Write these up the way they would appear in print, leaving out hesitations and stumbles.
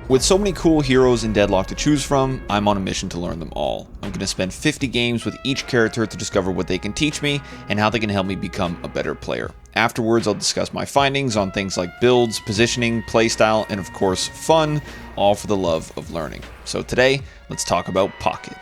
With so many cool heroes in Deadlock to choose from, I'm on a mission to learn them all. I'm going to spend 50 games with each character to discover what they can teach me and how they can help me become a better player. Afterwards, I'll discuss my findings on things like builds, positioning, playstyle, and of course, fun, all for the love of learning. So today, let's talk about Pocket.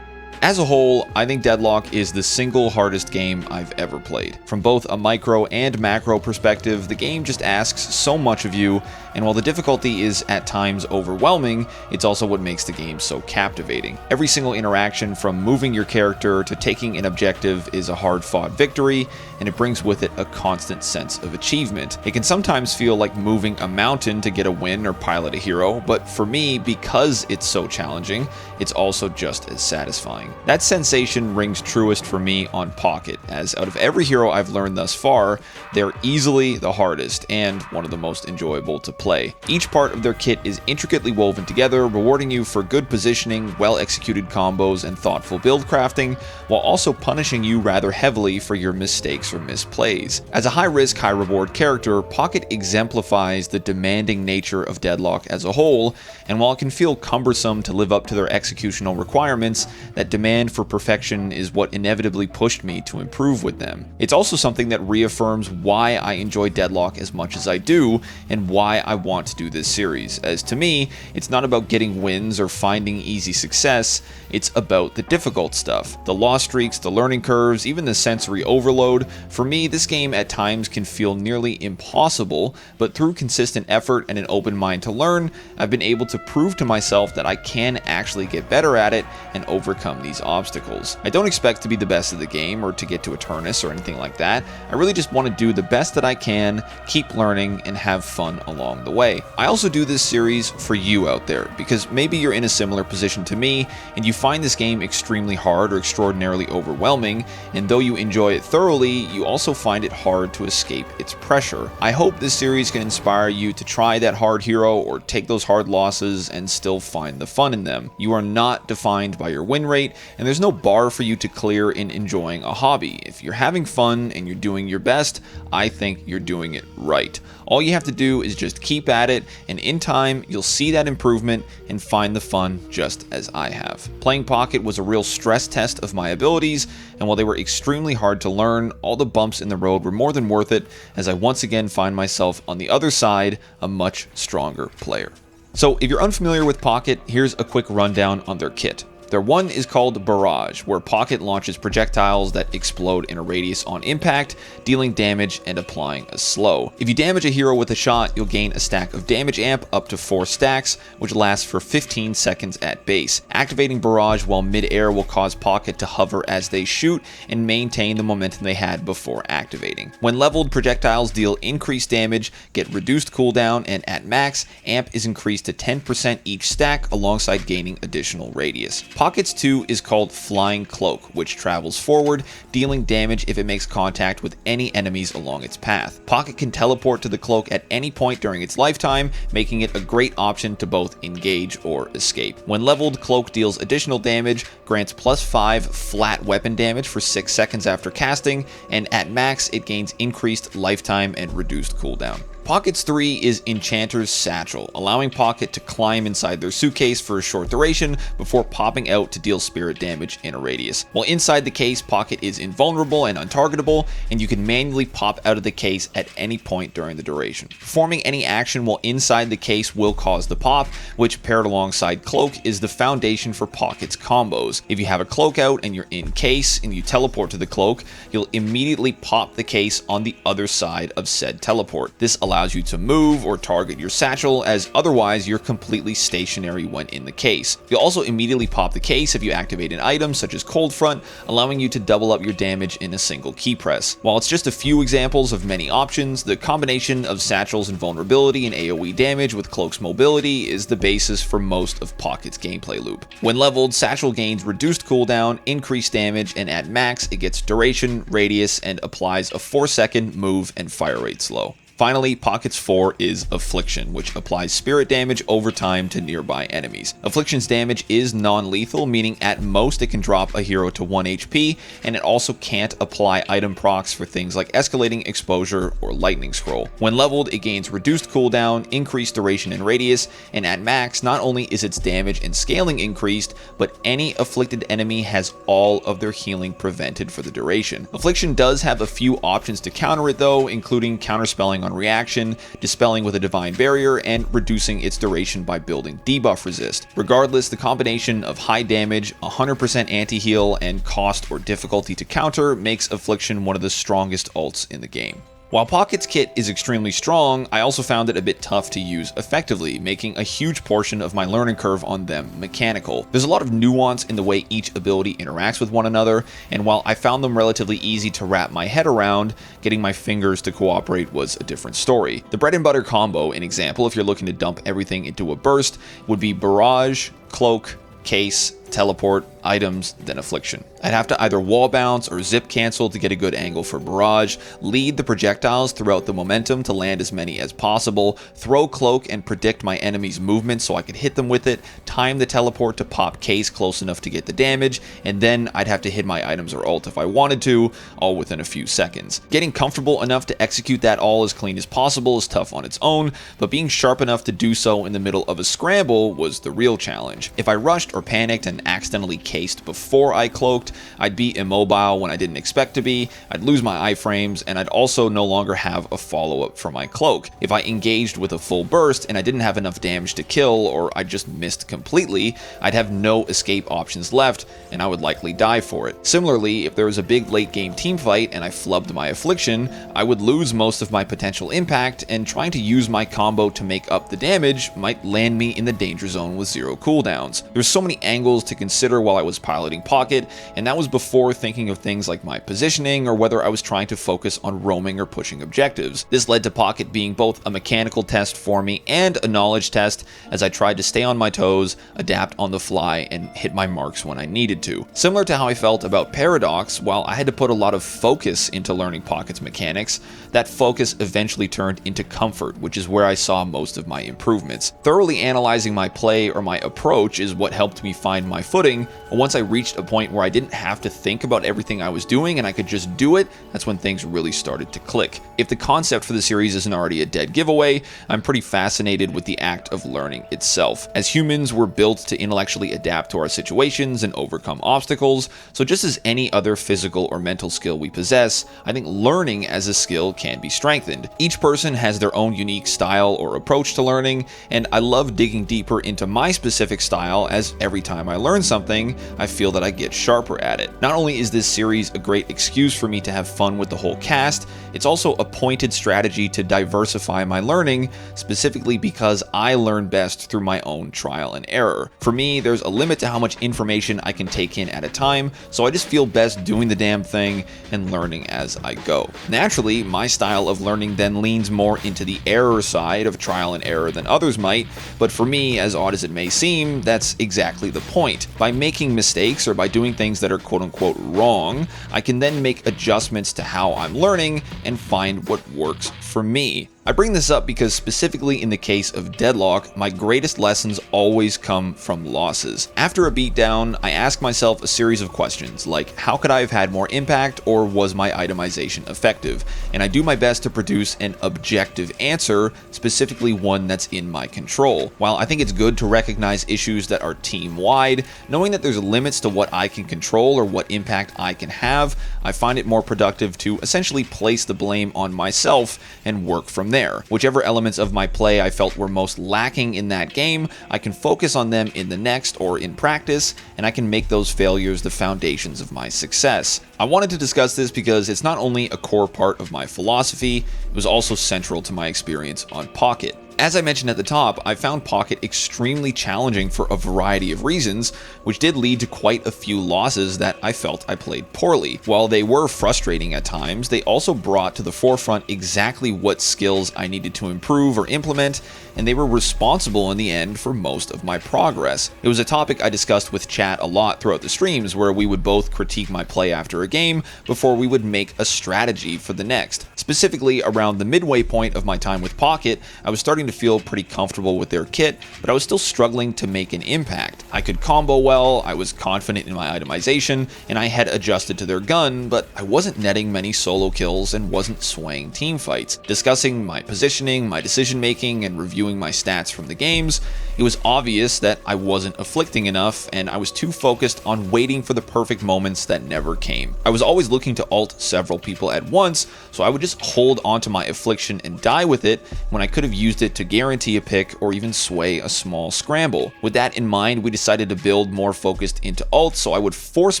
As a whole, I think Deadlock is the single hardest game I've ever played. From both a micro and macro perspective, the game just asks so much of you, and while the difficulty is at times overwhelming, it's also what makes the game so captivating. Every single interaction, from moving your character to taking an objective, is a hard-fought victory, and it brings with it a constant sense of achievement. It can sometimes feel like moving a mountain to get a win or pilot a hero, but for me, because it's so challenging, it's also just as satisfying. That sensation rings truest for me on Pocket, as out of every hero I've learned thus far, they're easily the hardest and one of the most enjoyable to play. Each part of their kit is intricately woven together, rewarding you for good positioning, well-executed combos, and thoughtful build crafting, while also punishing you rather heavily for your mistakes or misplays. As a high-risk, high-reward character, Pocket exemplifies the demanding nature of Deadlock as a whole, and while it can feel cumbersome to live up to their executional requirements, that demand for perfection is what inevitably pushed me to improve with them. It's also something that reaffirms why I enjoy Deadlock as much as I do, and why I want to do this series, as to me, it's not about getting wins or finding easy success, it's about the difficult stuff. The loss streaks, the learning curves, even the sensory overload. For me, this game at times can feel nearly impossible, but through consistent effort and an open mind to learn, I've been able to prove to myself that I can actually get better at it and overcome these obstacles. I don't expect to be the best at the game or to get to Eternus or anything like that. I really just want to do the best that I can, keep learning, and have fun along the way. I also do this series for you out there, because maybe you're in a similar position to me and you find this game extremely hard or extraordinarily overwhelming, and though you enjoy it thoroughly, you also find it hard to escape its pressure. I hope this series can inspire you to try that hard hero or take those hard losses and still find the fun in them. You are not defined by your win rate, and there's no bar for you to clear in enjoying a hobby. If you're having fun and you're doing your best, I think you're doing it right. All you have to do is just keep at it, and in time, you'll see that improvement and find the fun just as I have. Playing Pocket was a real stress test of my abilities, and while they were extremely hard to learn, all the bumps in the road were more than worth it, as I once again find myself on the other side, a much stronger player. So if you're unfamiliar with Pocket, here's a quick rundown on their kit. Their one is called Barrage, where Pocket launches projectiles that explode in a radius on impact, dealing damage and applying a slow. If you damage a hero with a shot, you'll gain a stack of damage amp up to 4 stacks, which lasts for 15 seconds at base. Activating Barrage while mid-air will cause Pocket to hover as they shoot and maintain the momentum they had before activating. When leveled, projectiles deal increased damage, get reduced cooldown, and at max, amp is increased to 10% each stack alongside gaining additional radius. Pocket's 2 is called Flying Cloak, which travels forward, dealing damage if it makes contact with any enemies along its path. Pocket can teleport to the cloak at any point during its lifetime, making it a great option to both engage or escape. When leveled, Cloak deals additional damage, grants +5 flat weapon damage for 6 seconds after casting, and at max, it gains increased lifetime and reduced cooldown. Pocket's 3 is Enchanter's Satchel, allowing Pocket to climb inside their suitcase for a short duration before popping out to deal spirit damage in a radius. While inside the case, Pocket is invulnerable and untargetable, and you can manually pop out of the case at any point during the duration. Performing any action while inside the case will cause the pop, which paired alongside Cloak is the foundation for Pocket's combos. If you have a Cloak out and you're in case and you teleport to the Cloak, you'll immediately pop the case on the other side of said teleport. This allows you to move or target your satchel, as otherwise you're completely stationary when in the case. You'll also immediately pop the case if you activate an item such as Cold Front, allowing you to double up your damage in a single key press. While it's just a few examples of many options, the combination of Satchel's invulnerability and AoE damage with Cloak's mobility is the basis for most of Pocket's gameplay loop. When leveled, Satchel gains reduced cooldown, increased damage, and at max it gets duration, radius, and applies a 4-second move and fire rate slow. Finally, Pockets 4 is Affliction, which applies spirit damage over time to nearby enemies. Affliction's damage is non-lethal, meaning at most it can drop a hero to 1 HP, and it also can't apply item procs for things like escalating exposure or lightning scroll. When leveled, it gains reduced cooldown, increased duration and radius, and at max, not only is its damage and scaling increased, but any afflicted enemy has all of their healing prevented for the duration. Affliction does have a few options to counter it though, including counterspelling on reaction, dispelling with a divine barrier, and reducing its duration by building debuff resist. Regardless, the combination of high damage, 100% anti-heal, and cost or difficulty to counter makes Affliction one of the strongest ults in the game. While Pocket's kit is extremely strong, I also found it a bit tough to use effectively, making a huge portion of my learning curve on them mechanical. There's a lot of nuance in the way each ability interacts with one another, and while I found them relatively easy to wrap my head around, getting my fingers to cooperate was a different story. The bread and butter combo, an example if you're looking to dump everything into a burst, would be Barrage, Cloak, Case, Teleport, items, then Affliction. I'd have to either wall bounce or zip cancel to get a good angle for Barrage, lead the projectiles throughout the momentum to land as many as possible, throw Cloak and predict my enemy's movement so I could hit them with it, time the teleport to pop Case close enough to get the damage, and then I'd have to hit my items or ult if I wanted to, all within a few seconds. Getting comfortable enough to execute that all as clean as possible is tough on its own, but being sharp enough to do so in the middle of a scramble was the real challenge. If I rushed or panicked and accidentally cased before I cloaked, I'd be immobile when I didn't expect to be, I'd lose my iframes, and I'd also no longer have a follow-up for my cloak. If I engaged with a full burst and I didn't have enough damage to kill, or I just missed completely, I'd have no escape options left, and I would likely die for it. Similarly, if there was a big late game team fight and I flubbed my Affliction, I would lose most of my potential impact, and trying to use my combo to make up the damage might land me in the danger zone with 0 cooldowns. There's so many angles to consider while I was piloting Pocket, and that was before thinking of things like my positioning or whether I was trying to focus on roaming or pushing objectives. This led to Pocket being both a mechanical test for me and a knowledge test, as I tried to stay on my toes, adapt on the fly, and hit my marks when I needed to. Similar to how I felt about Paradox, while I had to put a lot of focus into learning Pocket's mechanics, that focus eventually turned into comfort, which is where I saw most of my improvements. Thoroughly analyzing my play or my approach is what helped me find my footing. Once I reached a point where I didn't have to think about everything I was doing and I could just do it, that's when things really started to click. If the concept for the series isn't already a dead giveaway, I'm pretty fascinated with the act of learning itself. As humans, we're built to intellectually adapt to our situations and overcome obstacles, so just as any other physical or mental skill we possess, I think learning as a skill can be strengthened. Each person has their own unique style or approach to learning, and I love digging deeper into my specific style, as every time I learn something, I feel that I get sharper at it. Not only is this series a great excuse for me to have fun with the whole cast, it's also a pointed strategy to diversify my learning, specifically because I learn best through my own trial and error. For me, there's a limit to how much information I can take in at a time, so I just feel best doing the damn thing and learning as I go. Naturally, my style of learning then leans more into the error side of trial and error than others might, but for me, as odd as it may seem, that's exactly the point. By making mistakes or by doing things that are quote-unquote wrong, I can then make adjustments to how I'm learning and find what works for me. I bring this up because specifically in the case of Deadlock, my greatest lessons always come from losses. After a beatdown, I ask myself a series of questions like, how could I have had more impact, or was my itemization effective? And I do my best to produce an objective answer, specifically one that's in my control. While I think it's good to recognize issues that are team-wide, knowing that there's limits to what I can control or what impact I can have, I find it more productive to essentially place the blame on myself and work from there. Whichever elements of my play I felt were most lacking in that game, I can focus on them in the next or in practice, and I can make those failures the foundations of my success. I wanted to discuss this because it's not only a core part of my philosophy, it was also central to my experience on Pocket. As I mentioned at the top, I found Pocket extremely challenging for a variety of reasons, which did lead to quite a few losses that I felt I played poorly. While they were frustrating at times, they also brought to the forefront exactly what skills I needed to improve or implement, and they were responsible in the end for most of my progress. It was a topic I discussed with chat a lot throughout the streams, where we would both critique my play after a game before we would make a strategy for the next. Specifically, around the midway point of my time with Pocket, I was starting to feel pretty comfortable with their kit, but I was still struggling to make an impact. I could combo well, I was confident in my itemization, and I had adjusted to their gun, but I wasn't netting many solo kills and wasn't swaying team fights. Discussing my positioning, my decision making, and reviewing my stats from the games, it was obvious that I wasn't afflicting enough, and I was too focused on waiting for the perfect moments that never came. I was always looking to ult several people at once, so I would just hold onto my affliction and die with it when I could have used it to guarantee a pick or even sway a small scramble. With that in mind, we decided to build more focused into ult, so I would force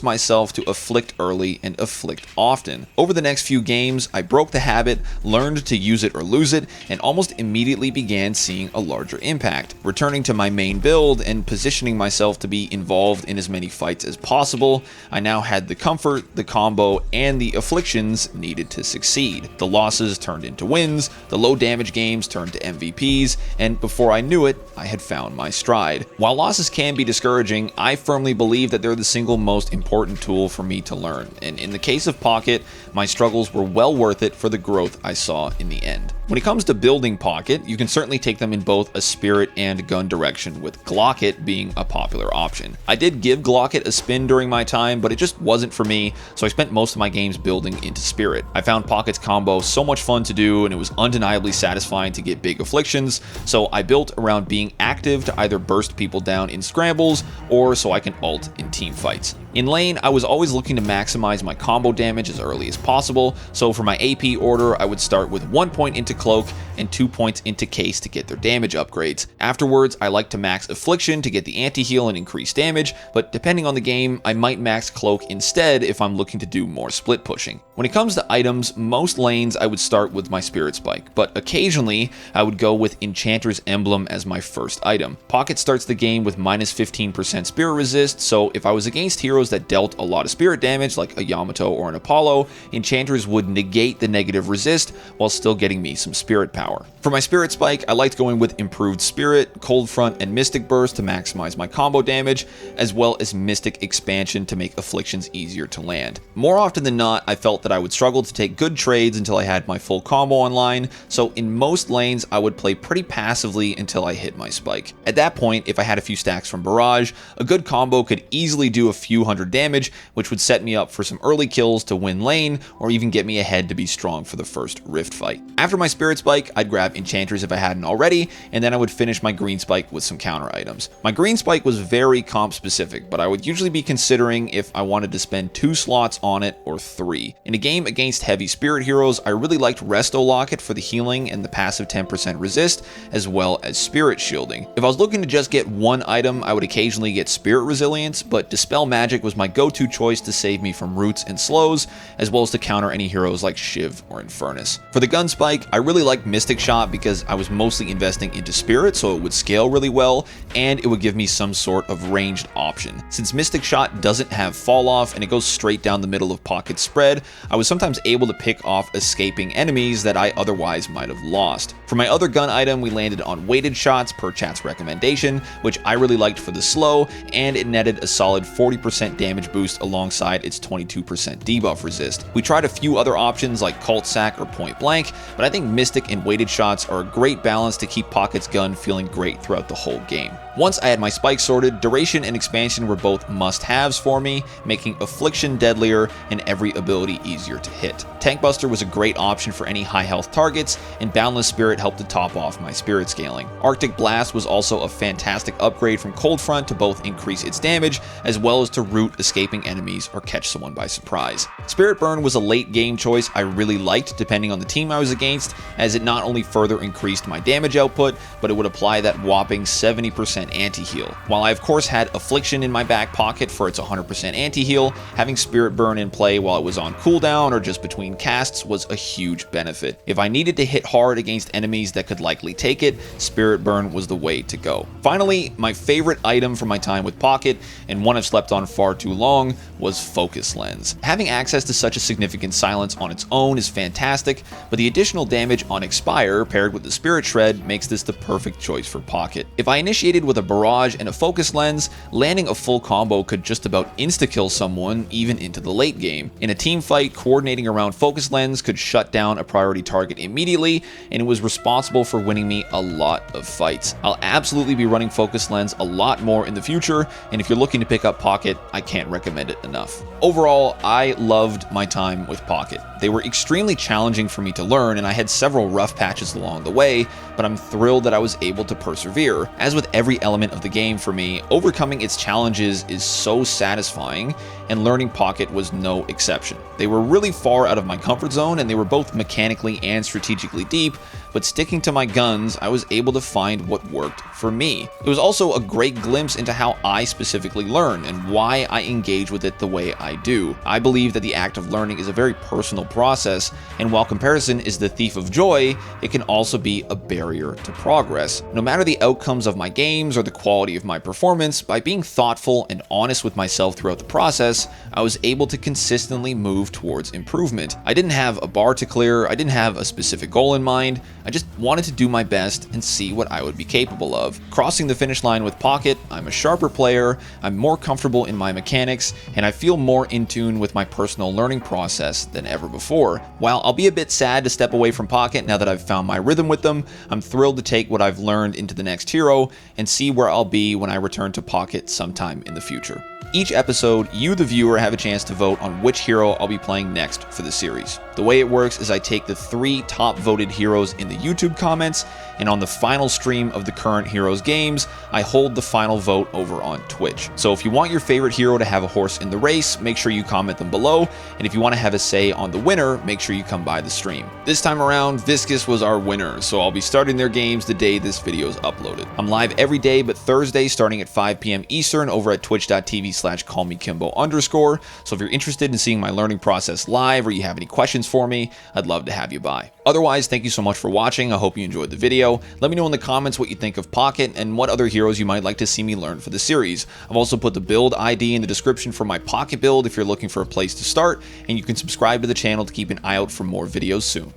myself to afflict early and afflict often. Over the next few games, I broke the habit, learned to use it or lose it, and almost immediately began seeing a larger impact. Returning to my main build and positioning myself to be involved in as many fights as possible, I now had the comfort, the combo, and the afflictions needed to succeed. The losses turned into wins, the low damage games turned to MVPs, and before I knew it, I had found my stride. While losses can be discouraging, I firmly believe that they're the single most important tool for me to learn, and in the case of Pocket, my struggles were well worth it for the growth I saw in the end. When it comes to building Pocket, you can certainly take them in both a spirit and gun direction, with Glocket being a popular option. I did give Glocket a spin during my time, but it just wasn't for me, so I spent most of my games building into spirit. I found Pocket's combo so much fun to do, and it was undeniably satisfying to get big afflictions, so I built around being active to either burst people down in scrambles, or so I can ult in team fights. In lane, I was always looking to maximize my combo damage as early as possible, so for my AP order, I would start with 1 point into Cloak and 2 points into Case to get their damage upgrades. Afterwards, I like to max Affliction to get the anti-heal and increase damage, but depending on the game, I might max Cloak instead if I'm looking to do more split pushing. When it comes to items, most lanes I would start with my Spirit Spike, but occasionally I would go with Enchanter's Emblem as my first item. Pocket starts the game with minus 15% Spirit Resist, so if I was against heroes that dealt a lot of spirit damage like a Yamato or an Apollo, Enchanters would negate the negative resist while still getting me some spirit power. For my Spirit Spike, I liked going with Improved Spirit, Cold Front, and Mystic Burst to maximize my combo damage, as well as Mystic Expansion to make afflictions easier to land. More often than not, I felt that I would struggle to take good trades until I had my full combo online, so in most lanes I would play pretty passively until I hit my spike. At that point, if I had a few stacks from Barrage, a good combo could easily do a few hundred damage, which would set me up for some early kills to win lane, or even get me ahead to be strong for the first Rift fight. After my Spirit Spike, I'd grab Enchanters if I hadn't already, and then I would finish my Green Spike with some counter items. My Green Spike was very comp specific, but I would usually be considering if I wanted to spend 2 slots on it or 3. In a game against heavy spirit heroes, I really liked Resto Locket for the healing and the passive 10% resist, as well as spirit shielding. If I was looking to just get one item, I would occasionally get Spirit Resilience, but Dispel Magic was my go-to choice to save me from roots and slows, as well as to counter any heroes like Shiv or Infernus. For the gun spike, I really liked Mystic Shot because I was mostly investing into Spirit, so it would scale really well, and it would give me some sort of ranged option. Since Mystic Shot doesn't have fall off and it goes straight down the middle of Pocket's spread, I was sometimes able to pick off escaping enemies that I otherwise might have lost. For my other gun item, we landed on weighted shots per chat's recommendation, which I really liked for the slow, and it netted a solid 40% damage boost alongside its 22% debuff resist. We tried a few other options like Cult Sack or Point Blank, but I think Mystic and weighted shots are a great balance to keep Pocket's gun feeling great throughout the whole game. Once I had my spikes sorted, Duration and Expansion were both must-haves for me, making Affliction deadlier and every ability easier to hit. Tank Buster was a great option for any high health targets, and Boundless Spirit helped to top off my spirit scaling. Arctic Blast was also a fantastic upgrade from Cold Front to both increase its damage, as well as to root escaping enemies or catch someone by surprise. Spirit Burn was a late game choice I really liked depending on the team I was against, as it not only further increased my damage output, but it would apply that whopping 70% anti-heal. While I of course had Affliction in my back pocket for its 100% anti-heal, having Spirit Burn in play while it was on cooldown or just between casts was a huge benefit. If I needed to hit hard against enemies that could likely take it, Spirit Burn was the way to go. Finally, my favorite item from my time with Pocket, and one I've slept on far too long, was Focus Lens. Having access to such a significant silence on its own is fantastic, but the additional damage damage on Expire paired with the Spirit Shred makes this the perfect choice for Pocket. If I initiated with a Barrage and a Focus Lens, landing a full combo could just about insta-kill someone even into the late game. In a team fight, coordinating around Focus Lens could shut down a priority target immediately, and it was responsible for winning me a lot of fights. I'll absolutely be running Focus Lens a lot more in the future, and if you're looking to pick up Pocket, I can't recommend it enough. Overall, I loved my time with Pocket. They were extremely challenging for me to learn, and I had several rough patches along the way, but I'm thrilled that I was able to persevere. As with every element of the game for me, overcoming its challenges is so satisfying, and learning Pocket was no exception. They were really far out of my comfort zone, and they were both mechanically and strategically deep, but sticking to my guns, I was able to find what worked for me. It was also a great glimpse into how I specifically learn and why I engage with it the way I do. I believe that the act of learning is a very personal process, and while comparison is the thief of joy, it can also be a barrier to progress. No matter the outcomes of my games or the quality of my performance, by being thoughtful and honest with myself throughout the process, I was able to consistently move towards improvement. I didn't have a bar to clear, I didn't have a specific goal in mind, I just wanted to do my best and see what I would be capable of. Crossing the finish line with Pocket, I'm a sharper player, I'm more comfortable in my mechanics, and I feel more in tune with my personal learning process than ever before. While I'll be a bit sad to step away from Pocket now that I've found my rhythm with them, I'm thrilled to take what I've learned into the next hero and see where I'll be when I return to Pocket sometime in the future. Each episode, you the viewer have a chance to vote on which hero I'll be playing next for the series. The way it works is I take the 3 top voted heroes in the YouTube comments, and on the final stream of the current heroes games, I hold the final vote over on Twitch. So if you want your favorite hero to have a horse in the race, make sure you comment them below, and if you want to have a say on the winner, make sure you come by the stream. This time around, Viscus was our winner, so I'll be starting their games the day this video is uploaded. I'm live every day but Thursday starting at 5 p.m. Eastern over at twitch.tv/callmekimbo_. So if you're interested in seeing my learning process live or you have any questions for me, I'd love to have you by. Otherwise, thank you so much for watching. I hope you enjoyed the video. Let me know in the comments what you think of Pocket and what other heroes you might like to see me learn for the series. I've also put the build ID in the description for my Pocket build if you're looking for a place to start, and you can subscribe to the channel to keep an eye out for more videos soon.